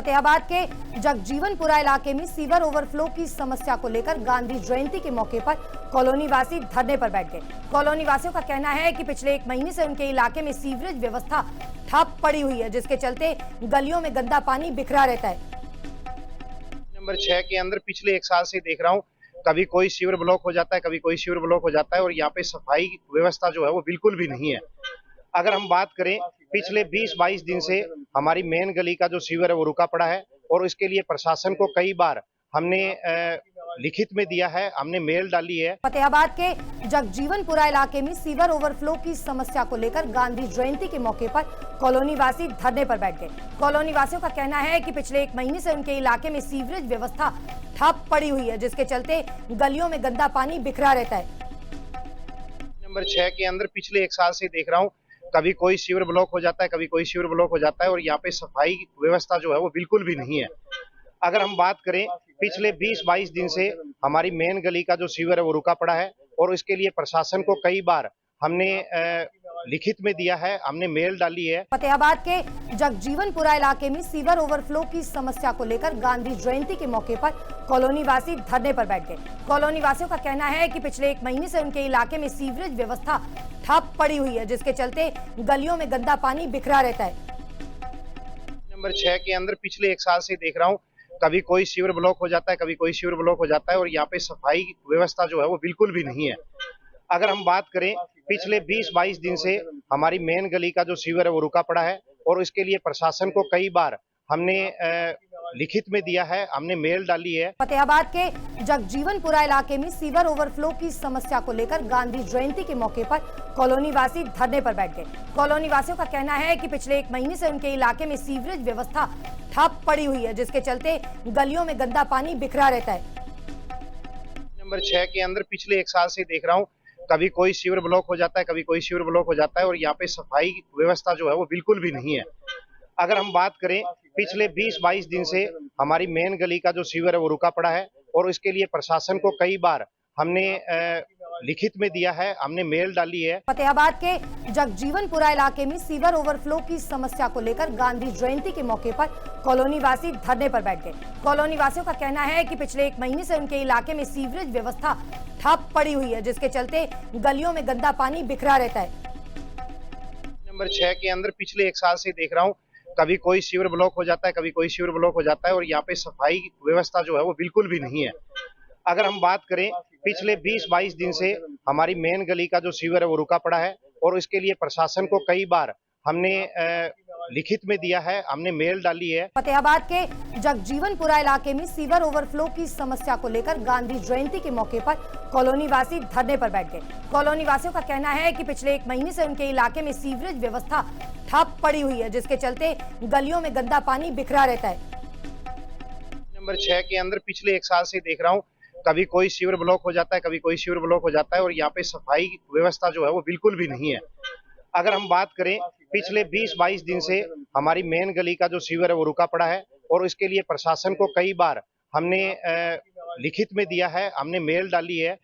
फतेहाबाद के जगजीवनपुरा इलाके में सीवर ओवरफ्लो की समस्या को लेकर गांधी जयंती के मौके पर कॉलोनी वासी धरने पर बैठ गए। कॉलोनी वासियों का कहना है कि पिछले 1 महीने से उनके इलाके में सीवरेज व्यवस्था ठप पड़ी हुई है, जिसके चलते गलियों में गंदा पानी बिखरा रहता है। नंबर 6 के अंदर पिछले 1 साल से देख रहा हूँ, कभी कोई सीवर ब्लॉक हो जाता है, कभी कोई सीवर ब्लॉक हो जाता है और यहाँ पे सफाई व्यवस्था जो है वो बिल्कुल भी नहीं है। अगर हम बात करें, पिछले 20-22 दिन से हमारी मेन गली का जो सीवर है वो रुका पड़ा है और इसके लिए प्रशासन को कई बार हमने लिखित में दिया है, हमने मेल डाली है। फतेहाबाद के जगजीवनपुरा इलाके में सीवर ओवरफ्लो की समस्या को लेकर गांधी जयंती के मौके पर कॉलोनी वासी धरने पर बैठ गए। कॉलोनी वासियों का कहना है कि पिछले 1 महीने से उनके इलाके में सीवरेज व्यवस्था ठप पड़ी हुई है, जिसके चलते गलियों में गंदा पानी बिखरा रहता है। नंबर 6 के अंदर पिछले 1 साल से देख रहा हूँ, कभी कोई सीवर ब्लॉक हो जाता है, कभी कोई सीवर ब्लॉक हो जाता है और यहाँ पे सफाई व्यवस्था जो है वो बिल्कुल भी नहीं है। अगर हम बात करें, पिछले 20-22 दिन से हमारी मेन गली का जो सीवर है वो रुका पड़ा है और इसके लिए प्रशासन को कई बार हमने लिखित में दिया है, हमने मेल डाली है। फतेहाबाद के जगजीवनपुरा इलाके में सीवर ओवरफ्लो की समस्या को लेकर गांधी जयंती के मौके पर कॉलोनी वासी धरने पर बैठ गए। कॉलोनी वासियों का कहना है कि पिछले 1 महीने से उनके इलाके में सीवरेज व्यवस्था ठप पड़ी हुई है, जिसके चलते गलियों में गंदा पानी बिखरा रहता है। नंबर 6 के अंदर पिछले 1 साल से देख रहा हूँ, कभी कोई सीवर ब्लॉक हो जाता है, कभी कोई सीवर ब्लॉक हो जाता है और यहाँ पे सफाई व्यवस्था जो है वो बिल्कुल भी नहीं है। अगर हम बात करें, पिछले 20-22 दिन से हमारी मेन गली का जो सीवर है वो रुका पड़ा है और इसके लिए प्रशासन को कई बार हमने लिखित में दिया है, हमने मेल डाली है। फतेहाबाद के जगजीवनपुरा इलाके में सीवर ओवरफ्लो की समस्या को लेकर गांधी जयंती के मौके पर कॉलोनी वासी धरने पर बैठ गए। कॉलोनी वासियों का कहना है कि पिछले 1 महीने से उनके इलाके में सीवरेज व्यवस्था ठप पड़ी हुई है, जिसके चलते गलियों में गंदा पानी बिखरा रहता है। नंबर 6 के अंदर पिछले 1 साल से देख रहा हूँ, कभी कोई सीवर ब्लॉक हो जाता है, कभी कोई सीवर ब्लॉक हो जाता है और यहाँ पे सफाई व्यवस्था जो है वो बिल्कुल भी नहीं है। अगर हम बात करें, पिछले 20-22 दिन से हमारी मेन गली का जो सीवर है वो रुका पड़ा है और इसके लिए प्रशासन को कई बार हमने लिखित में दिया है, हमने मेल डाली है। फतेहाबाद के जगजीवनपुरा इलाके में सीवर ओवरफ्लो की समस्या को लेकर गांधी जयंती के मौके पर कॉलोनी वासी धरने पर बैठ गए। कॉलोनी वासियों का कहना है कि पिछले 1 महीने से उनके इलाके में सीवरेज व्यवस्था ठप पड़ी हुई है, जिसके चलते गलियों में गंदा पानी बिखरा रहता है। नंबर 6 के अंदर पिछले 1 साल से देख रहा हूँ, कभी कोई सीवर ब्लॉक हो जाता है, कभी कोई सीवर ब्लॉक हो जाता है और यहाँ पे सफाई व्यवस्था जो है वो बिल्कुल भी नहीं है। अगर हम बात करें, पिछले 20-22 दिन से हमारी मेन गली का जो सीवर है वो रुका पड़ा है और इसके लिए प्रशासन को कई बार हमने लिखित में दिया है, हमने मेल डाली है। फतेहाबाद के जगजीवनपुरा इलाके में सीवर ओवरफ्लो की समस्या को लेकर गांधी जयंती के मौके पर कॉलोनी वासी धरने पर बैठ गए। कॉलोनी वासियों का कहना है कि पिछले 1 महीने से उनके इलाके में सीवरेज व्यवस्था ठप पड़ी हुई है, जिसके चलते गलियों में गंदा पानी बिखरा रहता है। नंबर 6 के अंदर पिछले 1 साल से देख रहा हूँ, कभी कोई सीवर ब्लॉक हो जाता है, कभी कोई सीवर ब्लॉक हो जाता है और यहाँ पे सफाई व्यवस्था जो है वो बिल्कुल भी नहीं है। अगर हम बात करें, पिछले 20-22 दिन से हमारी मेन गली का जो सीवर है वो रुका पड़ा है और इसके लिए प्रशासन को कई बार हमने लिखित में दिया है, हमने मेल डाली है।